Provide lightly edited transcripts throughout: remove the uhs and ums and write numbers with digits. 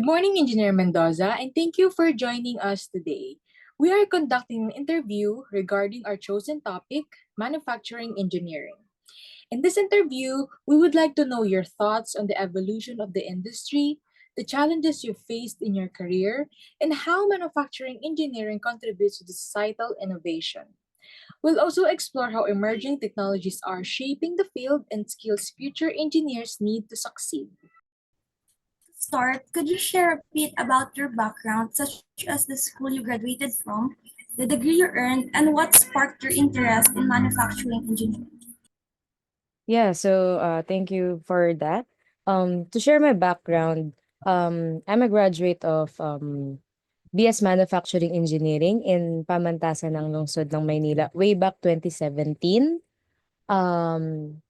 Good morning, Engineer Mendoza, and thank you for joining us today. We are conducting an interview regarding our chosen topic, manufacturing engineering. In this interview, we would like to know your thoughts on the evolution of the industry, the challenges you faced in your career, and how manufacturing engineering contributes to the societal innovation. We'll also explore how emerging technologies are shaping the field and skills future engineers need to succeed. Start, could you share a bit about your background, such as the school you graduated from, the degree you earned, and what sparked your interest in manufacturing engineering? Thank you for that. To share my background, I'm a graduate of BS Manufacturing Engineering in Pamantasan ng Lungsod ng Maynila way back 2017. Um,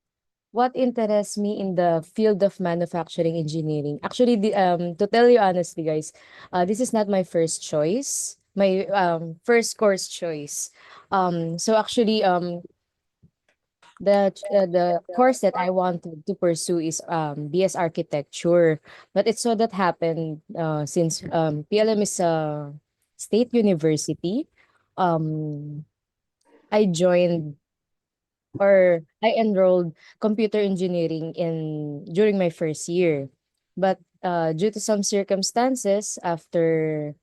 what interests me in the field of manufacturing engineering? Actually, to tell you honestly, guys, this is not my first choice. My first course choice. The course that I wanted to pursue is BS Architecture, but it so that happened since PLM is a state university. Um, I joined or I enrolled computer engineering in during my first year, but due to some circumstances after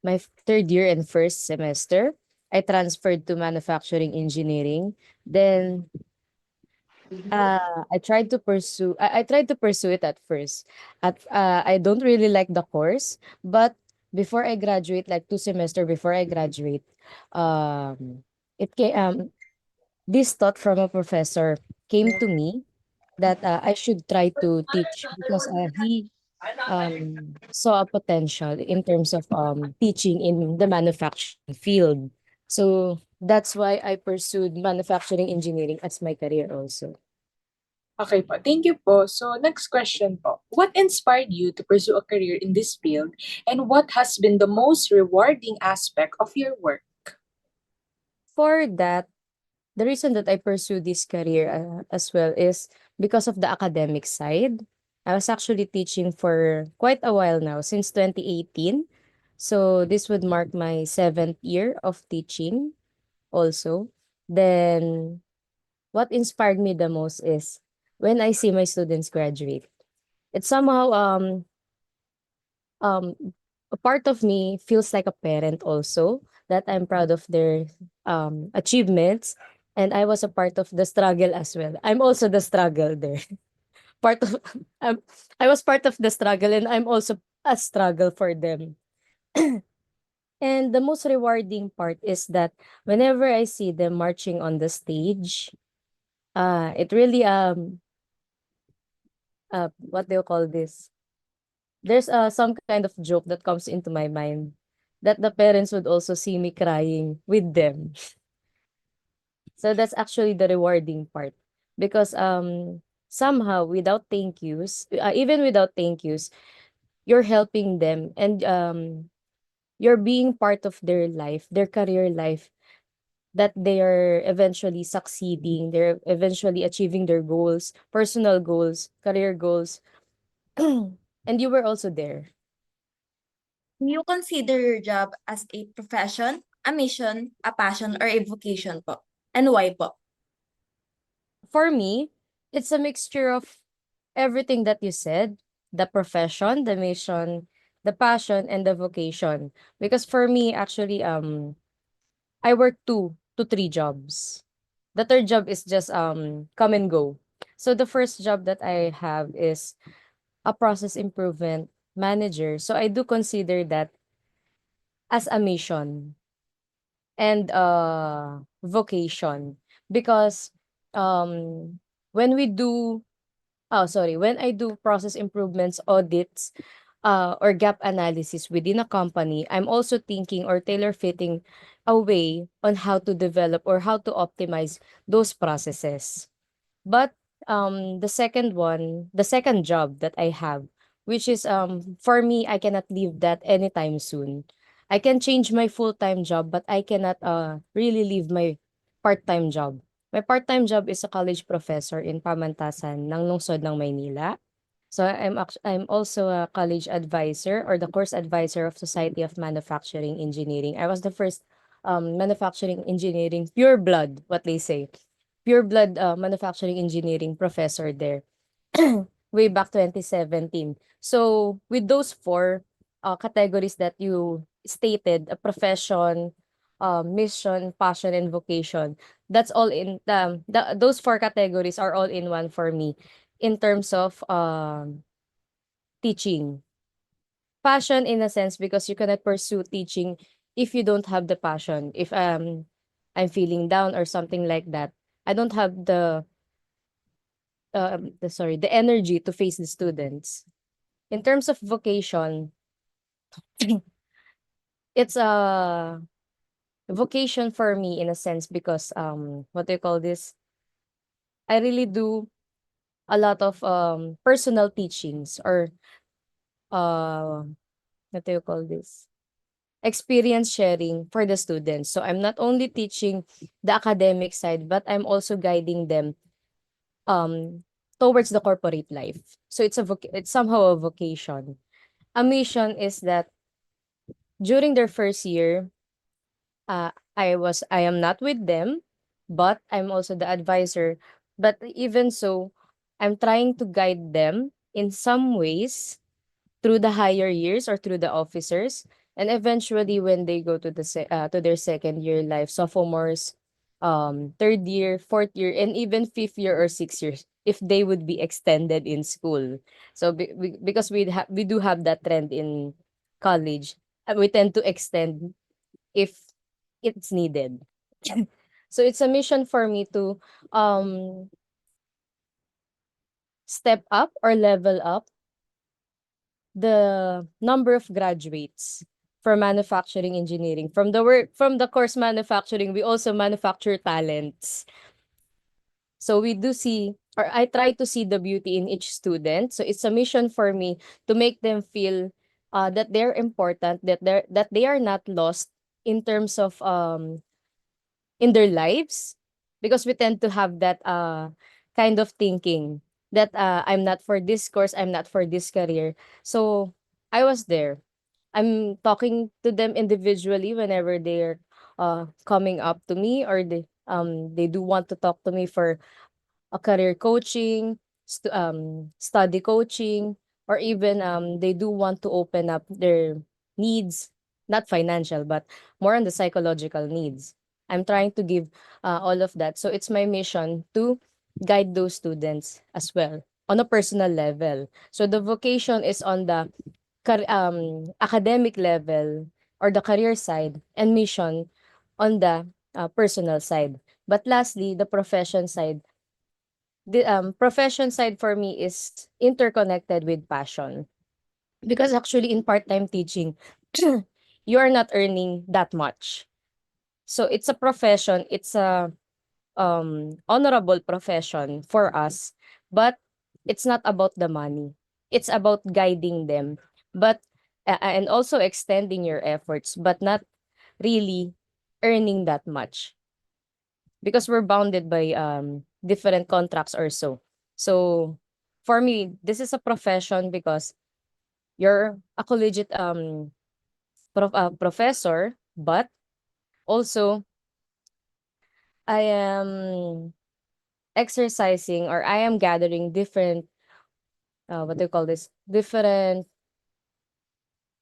my third year and first semester, I transferred to manufacturing engineering. Then I tried to pursue it at first. I don't really like the course, but before I graduate, like 2 semester before I graduate, um it came this thought from a professor came to me that I should try to teach because he saw a potential in terms of teaching in the manufacturing field. So that's why I pursued manufacturing engineering as my career also. Okay po, thank you po. So next question po. What inspired you to pursue a career in this field and what has been the most rewarding aspect of your work? For that, the reason that I pursue this career as well is because of the academic side. I was actually teaching for quite a while now, since 2018. So this would mark my seventh year of teaching also. Then what inspired me the most is when I see my students graduate. It's somehow um a part of me feels like a parent also that I'm proud of their achievements, and I was a part of the struggle as well. I'm also the struggle there. Part of um, I was part of the struggle and I'm also a struggle for them. And the most rewarding part is that whenever I see them marching on the stage, it really what do you call this? There's some kind of joke that comes into my mind that the parents would also see me crying with them. So that's actually the rewarding part because somehow without thank yous, even without thank yous, you're helping them and you're being part of their life, their career life, that they are eventually succeeding, they're eventually achieving their goals, personal goals, career goals. And you were also there. Do you consider your job as a profession, a mission, a passion, or a vocation po? And why po? For me, it's a mixture of everything that you said, the profession, the mission, the passion, and the vocation. Because for me, actually, I work 2 to 3 jobs. The third job is just come and go. So the first job that I have is a process improvement manager. So I do consider that as a mission and vocation because um when we do when I do process improvements audits or gap analysis within a company, I'm also thinking or tailor fitting a way on how to develop or how to optimize those processes. But the second job that I have, which is for me, I cannot leave that anytime soon. I can change my full-time job, but I cannot really leave my part-time job. My part-time job is a college professor in Pamantasan ng Lungsod ng Maynila. So I'm also a college advisor or the course advisor of Society of Manufacturing Engineering. I was the first manufacturing engineering pure blood, what they say, pure blood manufacturing engineering professor there way back 2017. So with those four categories that you stated, a profession, mission, passion, and vocation, that's all in those four categories are all in one for me in terms of teaching. Passion in a sense because you cannot pursue teaching if you don't have the passion. If I'm feeling down or something like that, I don't have the energy to face the students. In terms of vocation, it's a vocation for me in a sense because what do you call this? I really do a lot of personal teachings or uh what do you call this? Experience sharing for the students. So I'm not only teaching the academic side, but I'm also guiding them um towards the corporate life. So it's somehow a vocation. A mission is that during their first year, I am not with them, but I'm also the advisor. But even so, I'm trying to guide them in some ways through the higher years or through the officers, and eventually when they go to to their second year life, sophomores, third year, fourth year, and even fifth year or 6 years, if they would be extended in school. So because we do have that trend in college, we tend to extend if it's needed. So it's a mission for me to um step up or level up the number of graduates for manufacturing engineering. From the course manufacturing, we also manufacture talents. So we do see or I try to see the beauty in each student. So it's a mission for me to make them feel that they're important, that they are not lost in terms of in their lives because we tend to have that kind of thinking that I'm not for this course, I'm not for this career. So I was there. I'm talking to them individually whenever they're coming up to me or they do want to talk to me for a career coaching, study coaching, or even they do want to open up their needs, not financial, but more on the psychological needs. I'm trying to give all of that. So it's my mission to guide those students as well on a personal level. So the vocation is on the academic level or the career side and mission on the personal side. But lastly, the profession side the profession side for me is interconnected with passion because actually in part-time teaching you are not earning that much, so it's a profession, it's a honorable profession for us, but it's not about the money, it's about guiding them, but and also extending your efforts but not really earning that much because we're bounded by different contracts or so. So for me, this is a profession because you're a collegiate professor, but also I am exercising or I am gathering different what do you call this? Different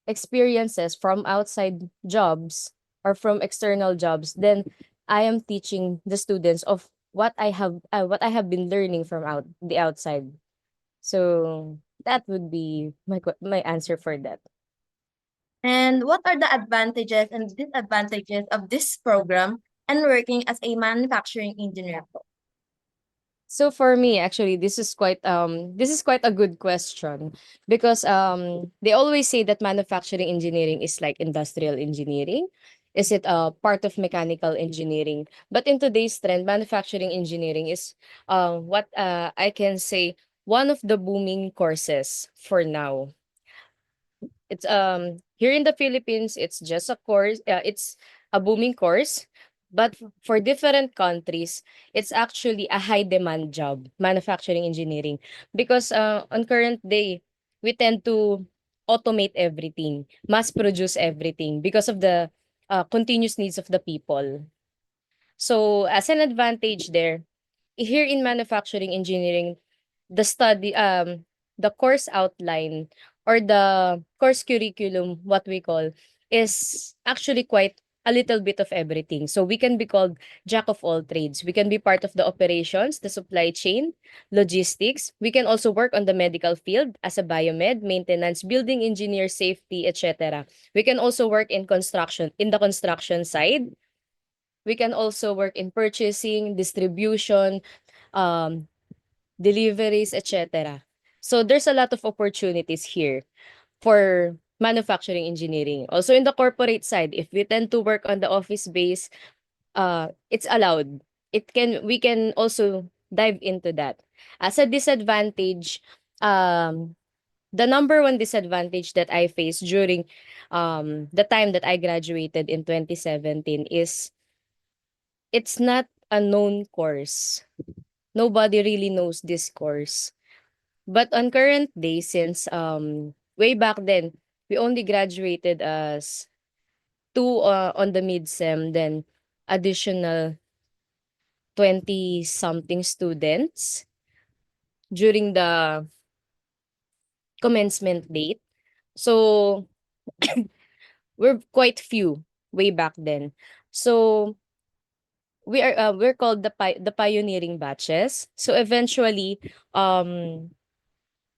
experiences from outside jobs or from external jobs. Then I am teaching the students of what I have been learning from the outside. So that would be my answer for that. And what are the advantages and disadvantages of this program and working as a manufacturing engineer? So for me, actually, this is quite a good question because they always say that manufacturing engineering is like industrial engineering. Is it a part of mechanical engineering? But in today's trend, manufacturing engineering is what I can say one of the booming courses for now. It's here in the Philippines, it's just a course, it's a booming course, But for different countries, it's actually a high demand job, manufacturing engineering, because on current day, we tend to automate everything, mass produce everything because of the continuous needs of the people. So as an advantage there, here in manufacturing engineering, the study the course outline or the course curriculum, what we call, is actually quite a little bit of everything. So we can be called jack of all trades. We can be part of the operations, the supply chain, logistics. We can also work on the medical field as a biomed, maintenance, building engineer, safety, etc. We can also work in construction, in the construction side. We can also work in purchasing, distribution, um, deliveries, etc. So there's a lot of opportunities here for manufacturing engineering. Also in the corporate side, if we tend to work on the office base, it's allowed. We can also dive into that. As a disadvantage, um, the number one disadvantage that I faced during the time that I graduated in 2017 is it's not a known course. Nobody really knows this course. But on current day, since way back then, we only graduated as two on the mid-sem, then additional 20 something students during the commencement date. So we're quite few way back then. So we're called the pioneering batches. So eventually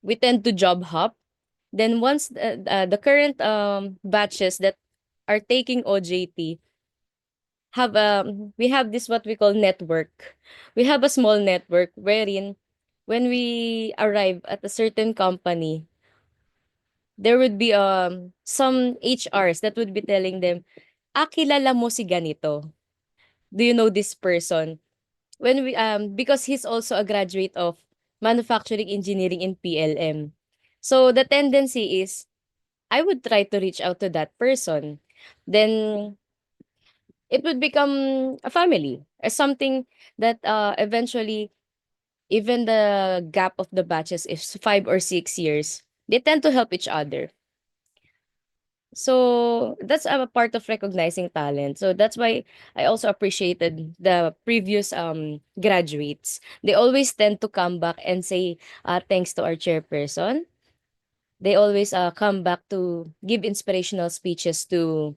we tend to job hop. Then once the current batches that are taking OJT have we have this what we call network. We have a small network wherein when we arrive at a certain company, there would be some HRs that would be telling them, "Ah, kilala mo si ganito. Do you know this person?" When we because he's also a graduate of manufacturing engineering in PLM. So the tendency is I would try to reach out to that person. Then it would become a family, something that eventually, even the gap of the batches is 5 or 6 years, they tend to help each other. So that's a part of recognizing talent. So that's why I also appreciated the previous graduates. They always tend to come back and say thanks to our chairperson. They always come back to give inspirational speeches to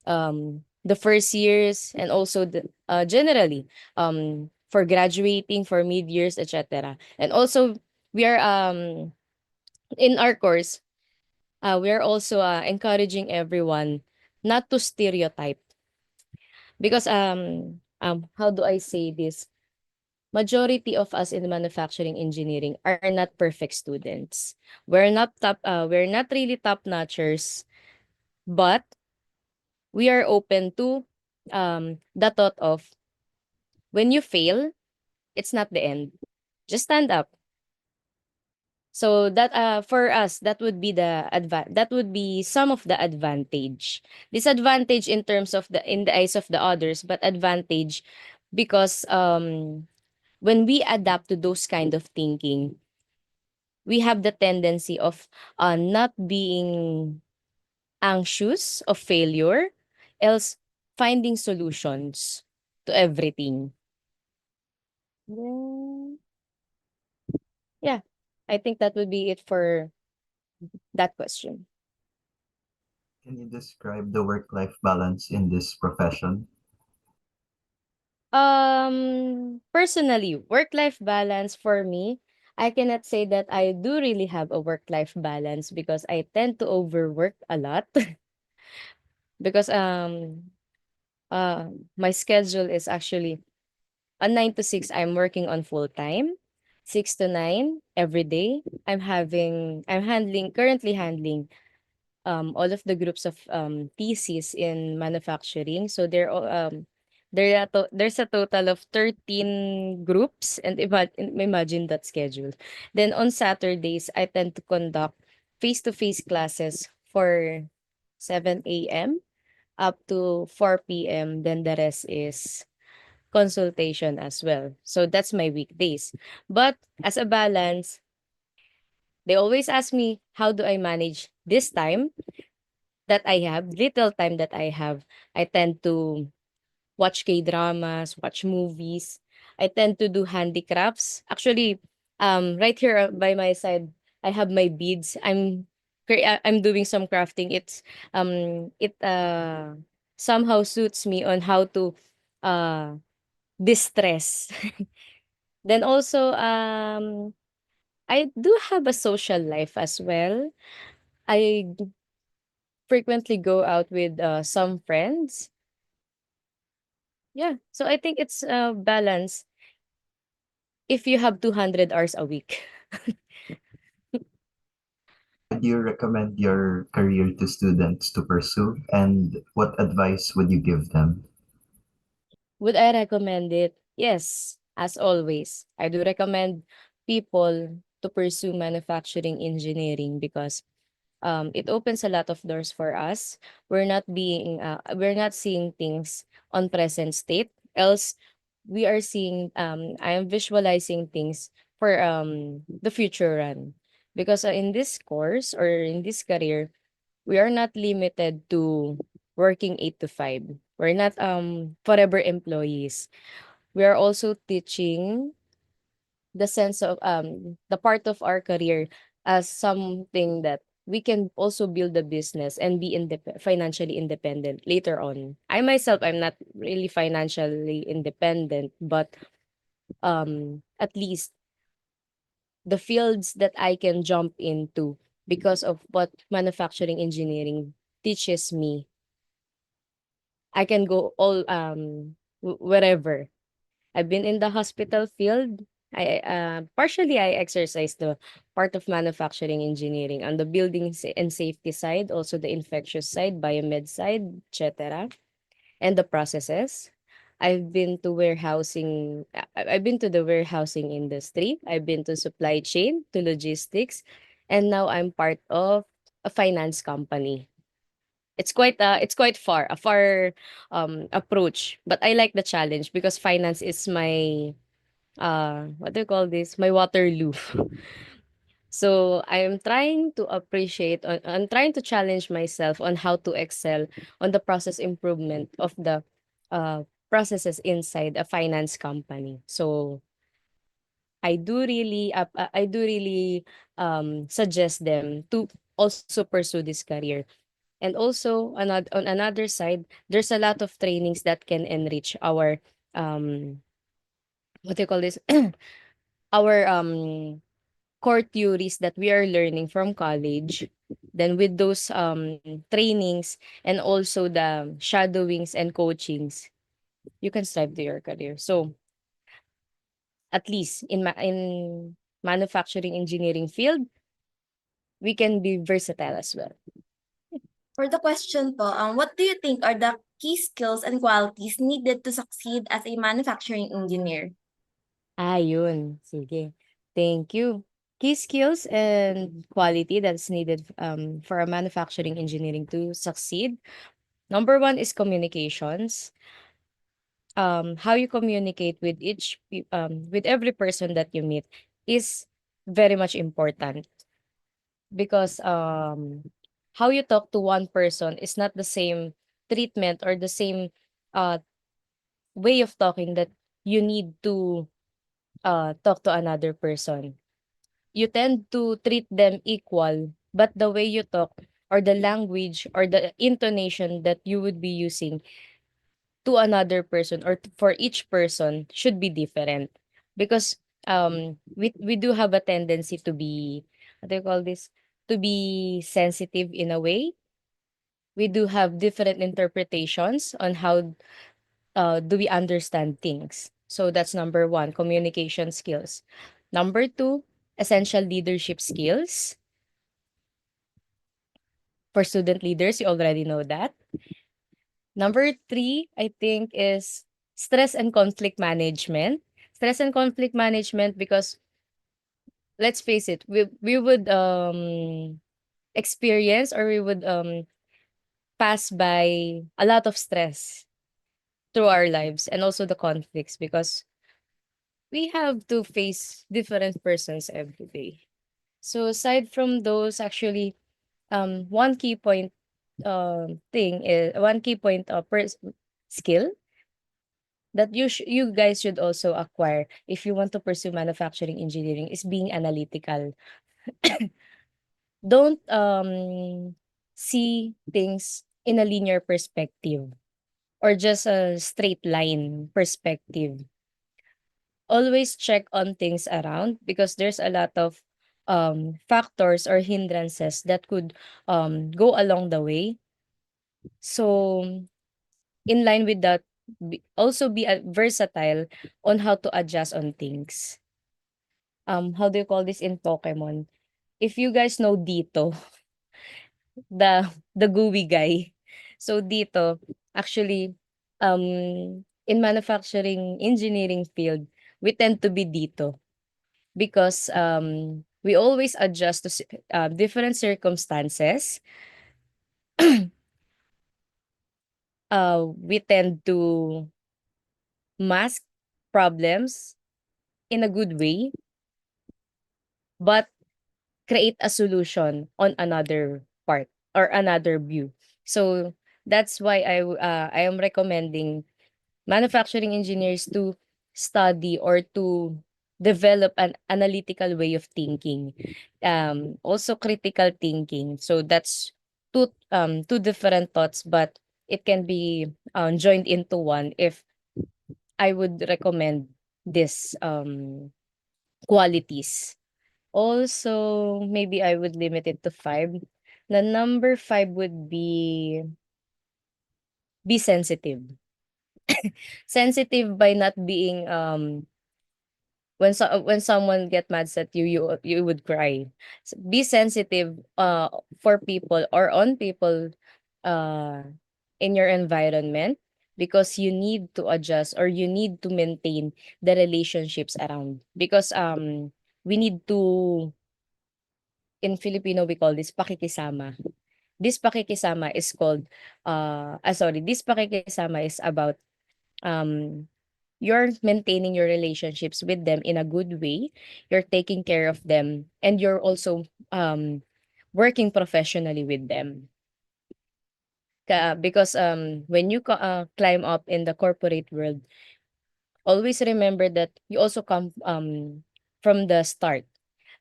the first years and also generally for graduating, for mid years, etc. And also we are in our course, we are also encouraging everyone not to stereotype, because how do I say this, majority of us in manufacturing engineering are not perfect students. We're not really top notchers, but we are open to the thought of, when you fail, it's not the end. Just stand up. So that for us, that would be that would be some of the advantage. Disadvantage in terms of in the eyes of the others, but advantage because when we adapt to those kind of thinking, we have the tendency of not being anxious of failure, else finding solutions to everything. Then, yeah, I think that would be it for that question. Can you describe the work-life balance in this profession? Personally, work-life balance for me, I cannot say that I do really have a work-life balance because I tend to overwork a lot because my schedule is actually a 9 to 6. I'm working on full time, 6 to 9 every day. I'm currently handling all of the groups of thesis in manufacturing. So there's a total of 13 groups, and imagine that schedule. Then on Saturdays, I tend to conduct face-to-face classes for 7 a.m. up to 4 p.m. Then the rest is consultation as well. So that's my weekdays. But as a balance, they always ask me, how do I manage this time that I have, little time that I have? I tend to watch K-dramas, watch movies. I tend to do handicrafts. Actually, right here by my side, I have my beads. I'm doing some crafting. It somehow suits me on how to uh distress. Then also I do have a social life as well. I frequently go out with some friends. Yeah, so I think it's a balance if you have 200 hours a week. Would you recommend your career to students to pursue, and what advice would you give them? Would I recommend it? Yes, as always. I do recommend people to pursue manufacturing engineering because it opens a lot of doors for us. We're not seeing things on present state. Else, I am visualizing things for the future run. Because in this course or in this career, we are not limited to working 8 to 5. We're not forever employees. We are also teaching the sense of the part of our career as something that we can also build a business and be financially independent later on. I myself, I'm not really financially independent, but at least the fields that I can jump into because of what manufacturing engineering teaches me, I can go all wherever. I've been in the hospital field. I partially I exercise the part of manufacturing engineering on the and safety side, also the infectious side, biomed side, etc., and the processes. I've been to the warehousing industry. I've been to supply chain, to logistics, and now I'm part of a finance company. It's quite a far approach, but I like the challenge because finance is my what do you call this? My Waterloo. So I'm trying to challenge myself on how to excel on the process improvement of the uh processes inside a finance company. So I do really suggest them to also pursue this career. And also on another side, there's a lot of trainings that can enrich our what do you call this? Our core theories that we are learning from college. Then with those trainings and also the shadowings and coachings, you can strive to your career. So at least in manufacturing engineering field, we can be versatile as well. For the question po, what do you think are the key skills and qualities needed to succeed as a manufacturing engineer? Yun. Sige. Thank you. Key skills and quality that's needed for a manufacturing engineering to succeed. Number one is communications. How you communicate with with every person that you meet is very much important because how you talk to one person is not the same treatment or the same uh way of talking that you need to talk to another person. You tend to treat them equal, but the way you talk or the language or the intonation that you would be using to another person or for each person should be different because we do have a tendency to be, what do you call this, to be sensitive in a way. We do have different interpretations on how do we understand things. So that's number one, communication skills. Number two, essential leadership skills. For student leaders, you already know that. Number three, I think, is stress and conflict management. Stress and conflict management because let's face it, we would experience or we would pass by a lot of stress through our lives and also the conflicts because we have to face different persons every day. So aside from those, actually, one key point thing is one key point skill that you guys should also acquire if you want to pursue manufacturing engineering is being analytical. Don't see things in a linear perspective or just a straight line perspective. Always check on things around because there's a lot of factors or hindrances that could go along the way. So in line with that, also be versatile on how to adjust on things. How do you call this in Pokemon? If you guys know Dito, the gooey guy. So Dito, actually, in manufacturing engineering field, we tend to be Dito because we always adjust to different circumstances. We tend to mask problems in a good way, but create a solution on another part or another view. So that's why I am recommending manufacturing engineers to study or to develop an analytical way of thinking, also critical thinking. So that's two different thoughts, but it can be joined into one if I would recommend this qualities. Also, maybe I would limit it to five. The number five would be sensitive. Sensitive by not being when someone get mad at you, you would cry. Be sensitive for people or on people uh in your environment because you need to adjust or you need to maintain the relationships around because we need to in Filipino we call this pakikisama. This pakikisama is called this pakikisama is about um you're maintaining your relationships with them in a good way, you're taking care of them, and you're also working professionally with them. Because when you climb up in the corporate world, always remember that you also come from the start.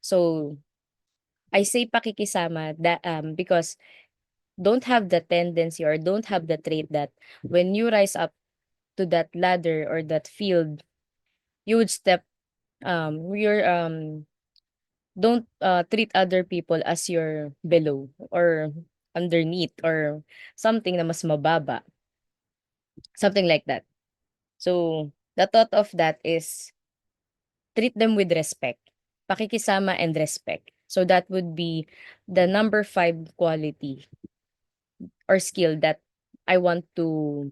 So I say pakikisama that because don't have the tendency or don't have the trait that when you rise up to that ladder or that field, you would step you're don't treat other people as you're below or underneath or something na mas mababa, something like that. So the thought of that is treat them with respect, pakikisama and respect. So that would be the number five quality or skill that I want to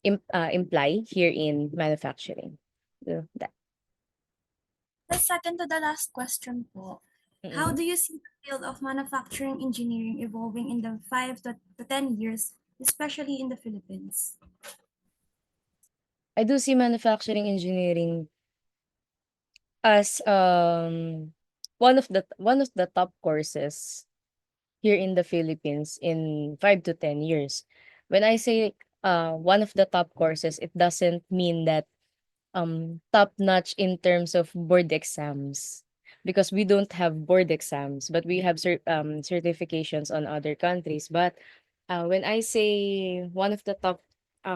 imply here in manufacturing. So that. The second to the last question po, how Mm. do you see the field of manufacturing engineering evolving in the 5 to 10 years, especially in the Philippines? I do see manufacturing engineering as one of the top courses here in the Philippines in 5 to 10 years. When I say one of the top courses, it doesn't mean that top notch in terms of board exams because we don't have board exams, but we have certifications on other countries. But when I say one of the top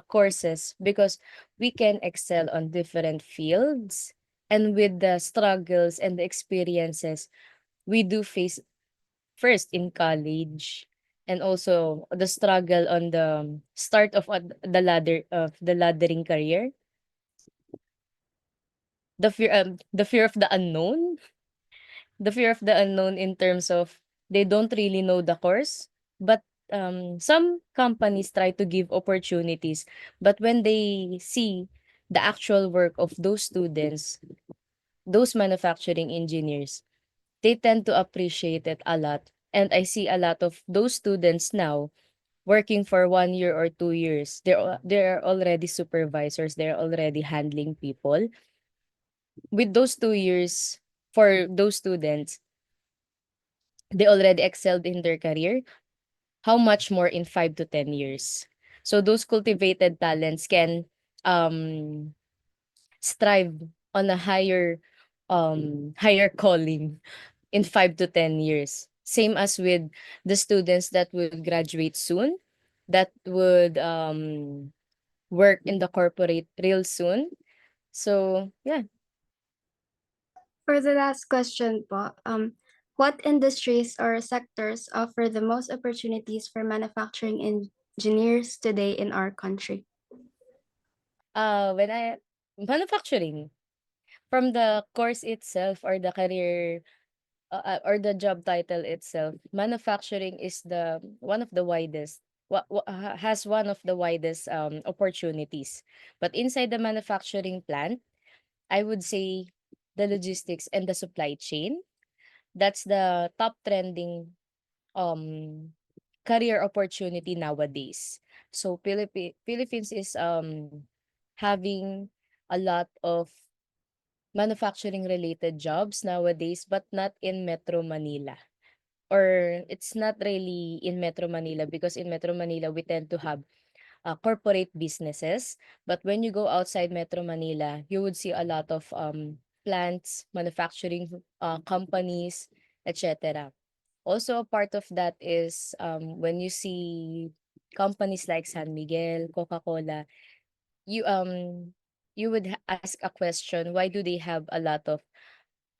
courses, because we can excel on different fields and with the struggles and the experiences we do face first in college and also the struggle on the start of the laddering career, the fear of the unknown in terms of they don't really know the course, but some companies try to give opportunities, but when they see the actual work of those students, those manufacturing engineers, they tend to appreciate it a lot. And I see a lot of those students now working for 1 year or 2 years. They're already supervisors. They're already handling people. With those 2 years, for those students, they already excelled in their career. How much more in 5 to 10 years? So those cultivated talents can um strive on a higher calling in 5 to 10 years. Same as with the students that would graduate soon, that would work in the corporate real soon. So yeah. For the last question po, what industries or sectors offer the most opportunities for manufacturing engineers today in our country? When I manufacturing, from the course itself or the career or the job title itself, manufacturing is the one of the widest has one of the widest opportunities. But inside the manufacturing plant, I would say the logistics and the supply chain, that's the top trending um career opportunity nowadays. So Philippines is having a lot of manufacturing related jobs nowadays, but not in Metro Manila. Or it's not really in Metro Manila, because in Metro Manila we tend to have corporate businesses. But when you go outside Metro Manila, you would see a lot of plants, manufacturing companies, etc. Also, a part of that is when you see companies like San Miguel, Coca-Cola, you you would ask a question, why do they have a lot of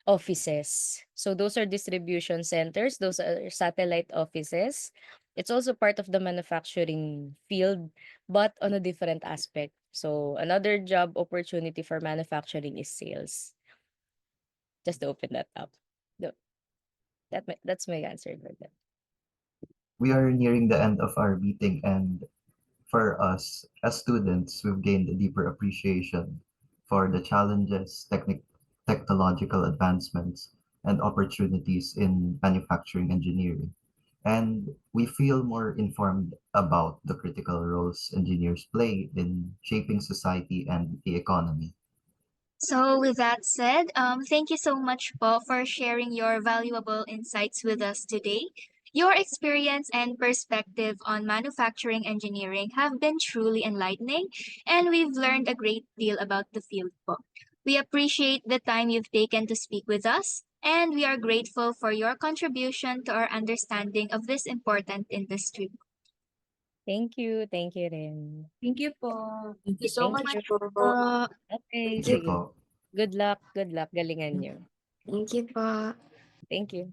offices? So those are distribution centers, those are satellite offices. It's also part of the manufacturing field, but on a different aspect. So another job opportunity for manufacturing is sales. Just to open that up. No, that's my answer for that. We are nearing the end of our meeting, and for us as students, we've gained a deeper appreciation for the challenges, technological advancements, and opportunities in manufacturing engineering. And we feel more informed about the critical roles engineers play in shaping society and the economy. So, with that said, thank you so much, po, for sharing your valuable insights with us today. Your experience and perspective on manufacturing engineering have been truly enlightening, and we've learned a great deal about the field, po. We appreciate the time you've taken to speak with us, and we are grateful for your contribution to our understanding of this important industry. Thank you. Thank you rin. Thank you po. Thank you so Thank much you. po. Okay, Thank you sige. po. Good luck. Good luck. Galingan nyo. Thank you po. Thank you.